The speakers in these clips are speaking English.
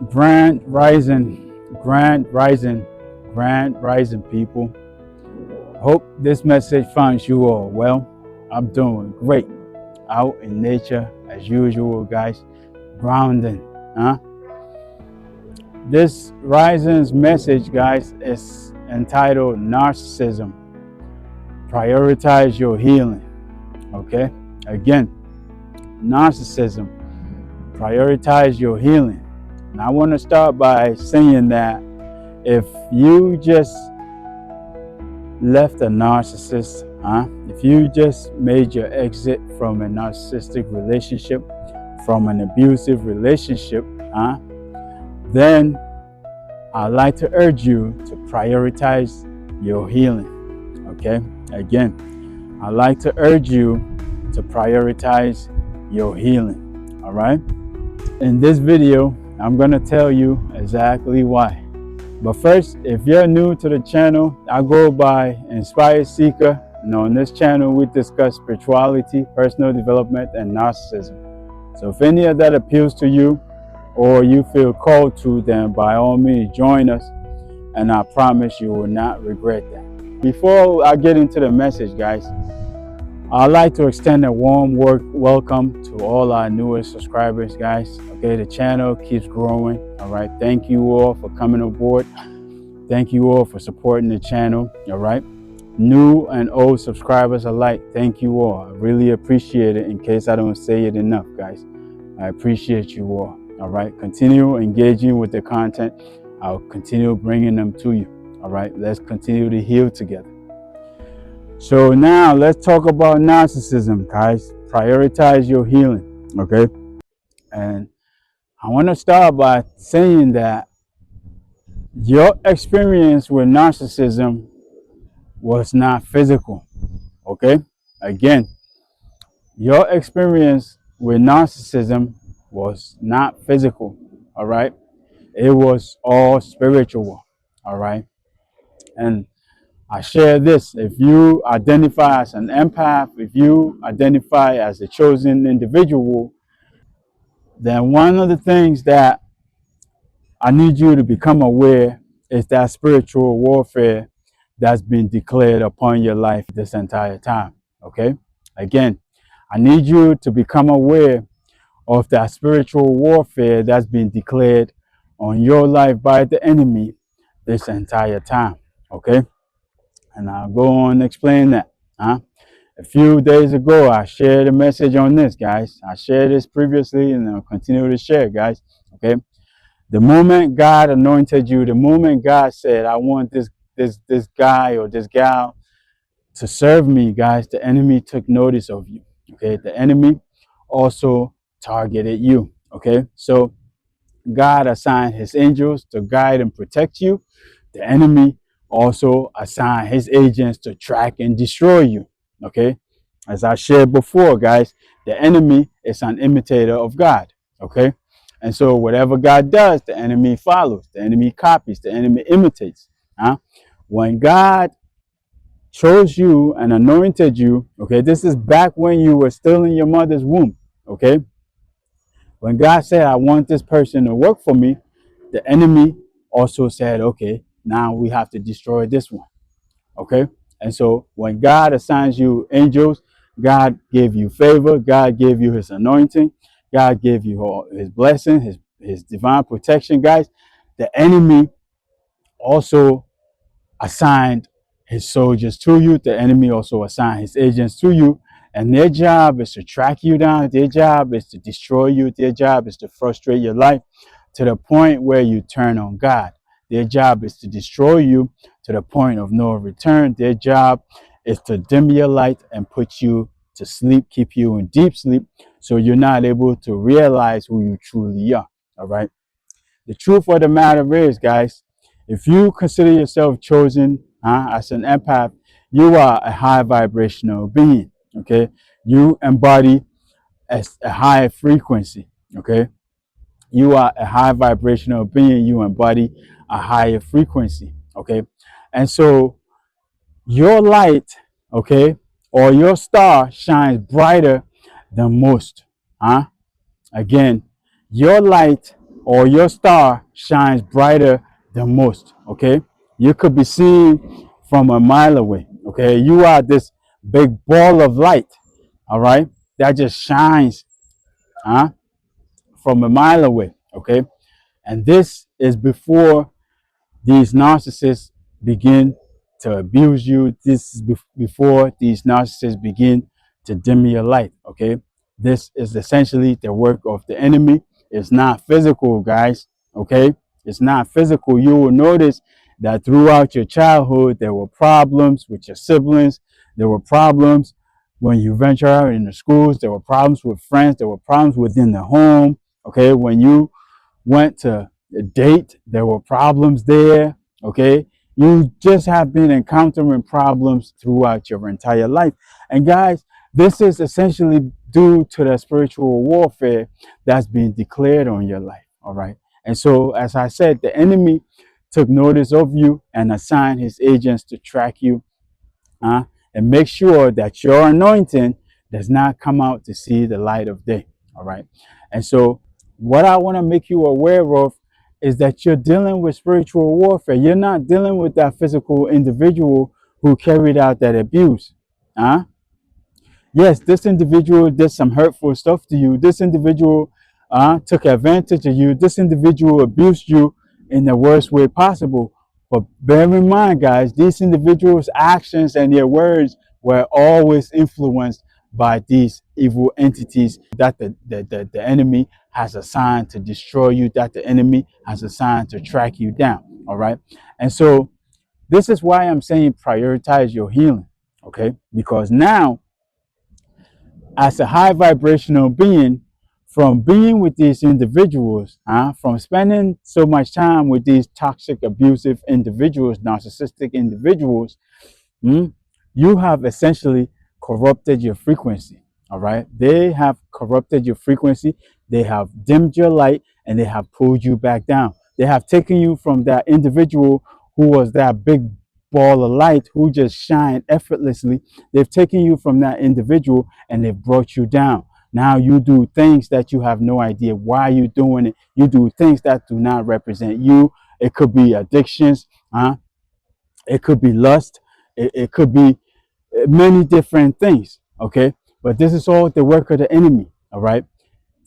Grand rising, grand rising, grand rising, people. Hope this message finds you all well. I'm doing great out in nature as usual, guys. Grounding, huh? This rising's message, guys, is entitled Narcissism. Prioritize your healing. Okay? Again, narcissism. Prioritize your healing. And I want to start by saying that if you just left a narcissist, if you just made your exit from a narcissistic relationship, from an abusive relationship, then I'd like to urge you to prioritize your healing. Okay? Again, I'd like to urge you to prioritize your healing. All right? In this video, I'm going to tell you exactly why. But first, if you're new to the channel, I go by Inspired Seeker. And on this channel, we discuss spirituality, personal development, and narcissism. So if any of that appeals to you or you feel called to, then by all means, join us. And I promise you will not regret that. Before I get into the message, guys, I'd like to extend a warm welcome to all our newest subscribers, guys. Okay, the channel keeps growing. All right, thank you all for coming aboard. Thank you all for supporting the channel. All right, new and old subscribers alike, thank you all. I really appreciate it. In case I don't say it enough, guys, I appreciate you all. All right, continue engaging with the content. I'll continue bringing them to you. All right, let's continue to heal together. So now let's talk about narcissism, guys. Prioritize your healing, okay? And I want to start by saying that your experience with narcissism was not physical, okay? Again, your experience with narcissism was not physical, all right? It was all spiritual, all right? And I share this. If you identify as an empath, if you identify as a chosen individual, then one of the things that I need you to become aware is that spiritual warfare that's been declared upon your life this entire time. Okay? Again, I need you to become aware of that spiritual warfare that's been declared on your life by the enemy this entire time. Okay? And I'll go on and explain that. A few days ago, I shared a message on this, guys. I shared this previously and I'll continue to share, guys. Okay. The moment God anointed you, the moment God said, I want this guy or this gal to serve me, guys, the enemy took notice of you. Okay. The enemy also targeted you. Okay. So God assigned his angels to guide and protect you. The enemy also assigned his agents to track and destroy you. Okay. As I shared before, guys, the enemy is an imitator of God. Okay. And so whatever God does, the enemy follows, the enemy copies, the enemy imitates. When God chose you and anointed you, okay, this is back when you were still in your mother's womb. Okay. When God said, I want this person to work for me, the enemy also said, okay, now we have to destroy this one. Okay. And so when God assigns you angels, God gave you favor, God gave you his anointing, God gave you his blessing, his divine protection, guys. The enemy also assigned his soldiers to you. The enemy also assigned his agents to you. And their job is to track you down. Their job is to destroy you. Their job is to frustrate your life to the point where you turn on God. Their job is to destroy you to the point of no return. Their job is to dim your light and put you to sleep, keep you in deep sleep, so you're not able to realize who you truly are. All right. The truth of the matter is, guys, if you consider yourself chosen as an empath, you are a high vibrational being. Okay. You embody a high frequency. Okay. You are a high vibrational being. You embody a higher frequency. Okay. And so your light, okay, or your star shines brighter than most. Again, your light or your star shines brighter than most. Okay, you could be seen from a mile away. Okay, you are this big ball of light, all right, that just shines, huh, from a mile away. Okay, and this is before these narcissists begin to abuse you. This is before these narcissists begin to dim your light. Okay, this is essentially the work of the enemy. It's not physical, guys. Okay, it's not physical. You will notice that throughout your childhood there were problems with your siblings. There were problems when you venture out in the schools. There were problems with friends. There were problems within the home. Okay, when you went to a date, there were problems there. Okay, you just have been encountering problems throughout your entire life. And guys, this is essentially due to the spiritual warfare that's being declared on your life. All right, and so as I said, the enemy took notice of you and assigned his agents to track you, uh, and make sure that your anointing does not come out to see the light of day. All right. And so, what I want to make you aware of is that you're dealing with spiritual warfare. You're not dealing with that physical individual who carried out that abuse. Huh? Yes, this individual did some hurtful stuff to you. This individual took advantage of you. This individual abused you in the worst way possible. But bear in mind, guys, these individuals' actions and their words were always influenced by these evil entities that the enemy has assigned to destroy you, that the enemy has assigned to track you down. All right. And so this is why I'm saying prioritize your healing. Okay. Because now, as a high vibrational being, from being with these individuals, from spending so much time with these toxic, abusive individuals, narcissistic individuals, you have essentially corrupted your frequency. All right. They have corrupted your frequency. They have dimmed your light and they have pulled you back down. They have taken you from that individual who was that big ball of light who just shined effortlessly. They've taken you from that individual and they've brought you down. Now you do things that you have no idea why you're doing it. You do things that do not represent you. It could be addictions. It could be lust. It could be many different things. Okay. But this is all the work of the enemy. All right.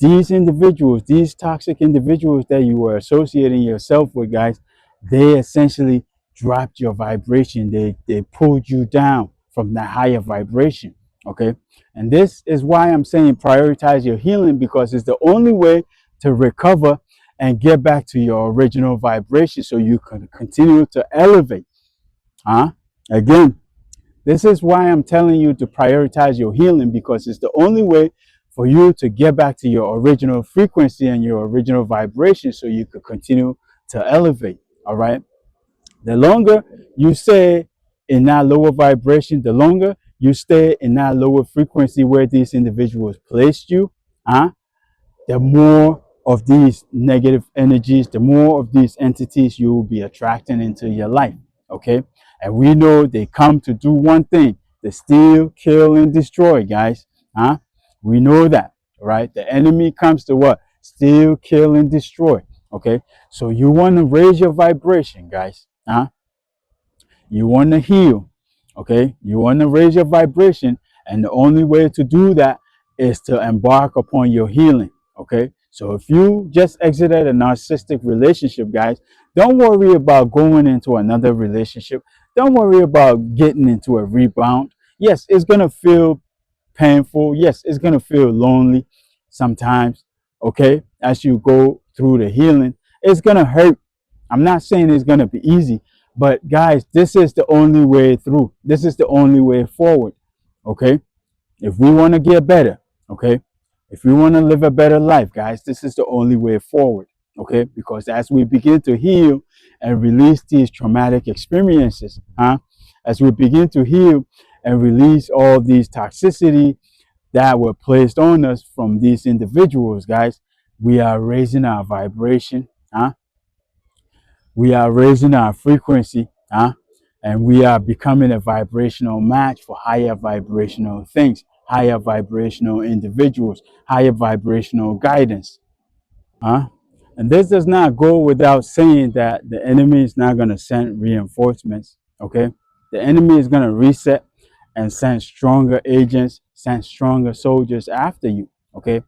These individuals, these toxic individuals that you were associating yourself with, guys, they essentially dropped your vibration. They pulled you down from that higher vibration. Okay. And this is why I'm saying prioritize your healing, because it's the only way to recover and get back to your original vibration so you can continue to elevate. Again, this is why I'm telling you to prioritize your healing, because it's the only way for you to get back to your original frequency and your original vibration so you could continue to elevate. All right. The longer you stay in that lower vibration, the longer you stay in that lower frequency where these individuals placed you, the more of these negative energies, the more of these entities you will be attracting into your life. Okay. And we know they come to do one thing: to steal, kill, and destroy, guys. We know that, right? The enemy comes to what? Steal, kill, and destroy. Okay. So you want to raise your vibration, guys. You want to heal. Okay. You want to raise your vibration. And the only way to do that is to embark upon your healing. Okay. So if you just exited a narcissistic relationship, guys, don't worry about going into another relationship. Don't worry about getting into a rebound. Yes, it's going to feel painful. Yes, it's going to feel lonely sometimes. Okay. As you go through the healing, it's going to hurt. I'm not saying it's going to be easy, but guys, this is the only way through. This is the only way forward. Okay. If we want to get better, okay, if we want to live a better life, guys, this is the only way forward. Okay. Because as we begin to heal and release these traumatic experiences, as we begin to heal and release all these toxicity that were placed on us from these individuals, guys, we are raising our vibration, we are raising our frequency, and we are becoming a vibrational match for higher vibrational things, higher vibrational individuals, higher vibrational guidance. And this does not go without saying that the enemy is not going to send reinforcements. Okay. The enemy is going to reset and send stronger agents, send stronger soldiers after you. Okay.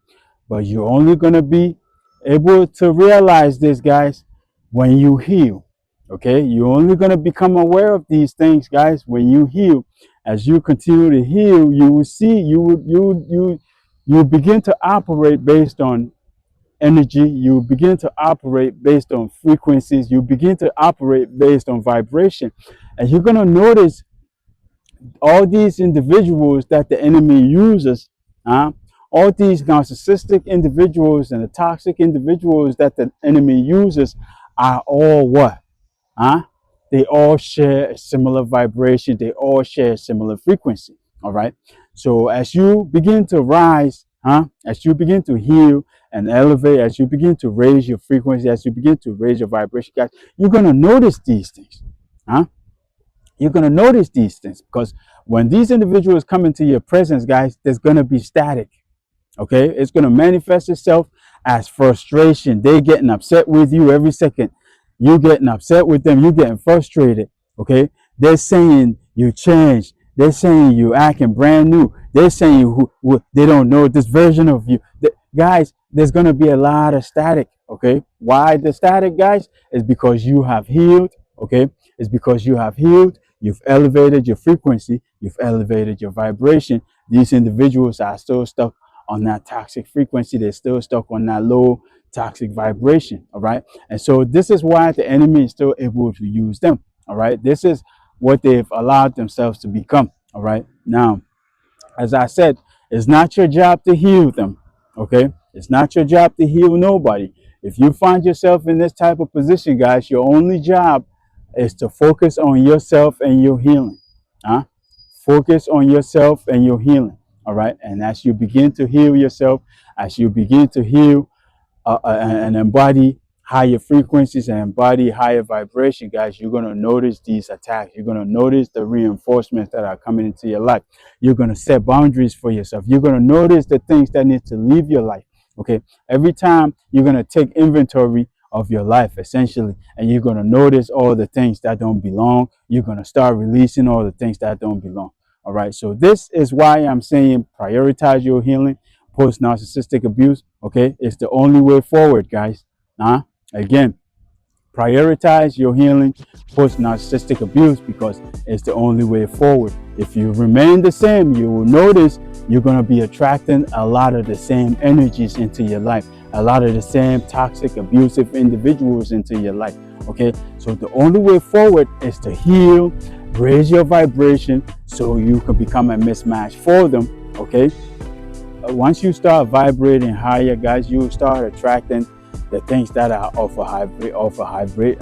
But you're only going to be able to realize this, guys, when you heal. Okay. You're only going to become aware of these things, guys, when you heal. As you continue to heal, you will see, you begin to operate based on energy. You begin to operate based on frequencies. You begin to operate based on vibration. And you're going to notice all these individuals that the enemy uses, all these narcissistic individuals and the toxic individuals that the enemy uses are all what? Huh? They all share a similar vibration. They all share a similar frequency. All right. So as you begin to rise, as you begin to heal and elevate, as you begin to raise your frequency, as you begin to raise your vibration, guys, you're gonna notice these things. You're gonna notice these things because when these individuals come into your presence, guys, there's gonna be static. Okay, it's going to manifest itself as frustration. They're getting upset with you every second. You getting upset with them. You getting frustrated. Okay, they're saying you changed. They're saying you acting brand new. They're saying they don't know this version of you. Guys, there's going to be a lot of static. Okay, why the static, guys? Is because you have healed. Okay, it's because you have healed. You've elevated your frequency. You've elevated your vibration. These individuals are still stuck on that toxic frequency. They're still stuck on that low toxic vibration. All right. And so this is why the enemy is still able to use them. All right. This is what they've allowed themselves to become. All right. Now, as I said, it's not your job to heal them. Okay. It's not your job to heal nobody. If you find yourself in this type of position, guys, your only job is to focus on yourself and your healing. Focus on yourself and your healing. All right. And as you begin to heal yourself, as you begin to heal and embody higher frequencies and embody higher vibration, guys, you're going to notice these attacks. You're going to notice the reinforcements that are coming into your life. You're going to set boundaries for yourself. You're going to notice the things that need to leave your life. Okay. Every time you're going to take inventory of your life, essentially, and you're going to notice all the things that don't belong. You're going to start releasing all the things that don't belong. All right. So this is why I'm saying prioritize your healing. Post-narcissistic abuse. Okay. It's the only way forward, guys. Again, prioritize your healing. Post-narcissistic abuse, because it's the only way forward. If you remain the same, you will notice you're going to be attracting a lot of the same energies into your life, a lot of the same toxic, abusive individuals into your life. Okay. So the only way forward is to heal, raise your vibration so you can become a mismatch for them. Okay. Once you start vibrating higher, guys, you start attracting the things that are of a hybrid.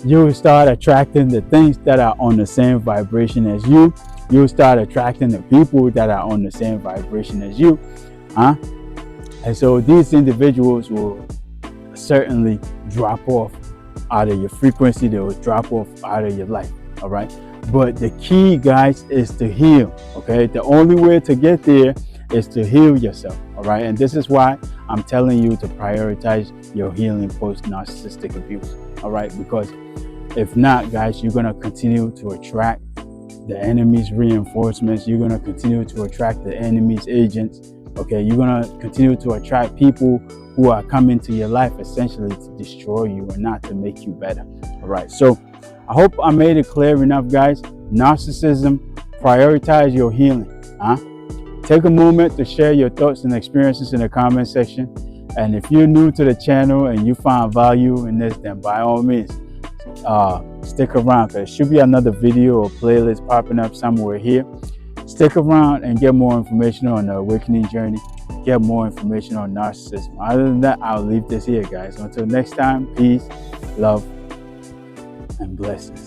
You start attracting the things that are on the same vibration as you. You start attracting the people that are on the same vibration as you. And so these individuals will certainly drop off out of your frequency. They will drop off out of your life. All right. But the key, guys, is to heal. Okay. The only way to get there is to heal yourself. All right. And this is why I'm telling you to prioritize your healing post-narcissistic abuse. All right. Because if not, guys, you're going to continue to attract the enemy's reinforcements. You're going to continue to attract the enemy's agents. Okay. You're going to continue to attract people who are coming to your life essentially to destroy you and not to make you better. All right. So I hope I made it clear enough, guys. Narcissism, prioritize your healing. Take a moment to share your thoughts and experiences in the comment section. And if you're new to the channel and you found value in this, then by all means, stick around, because there should be another video or playlist popping up somewhere here. Stick around and get more information on the awakening journey. Get more information on narcissism. Other than that, I'll leave this here, guys. Until next time, peace, love, and blessings.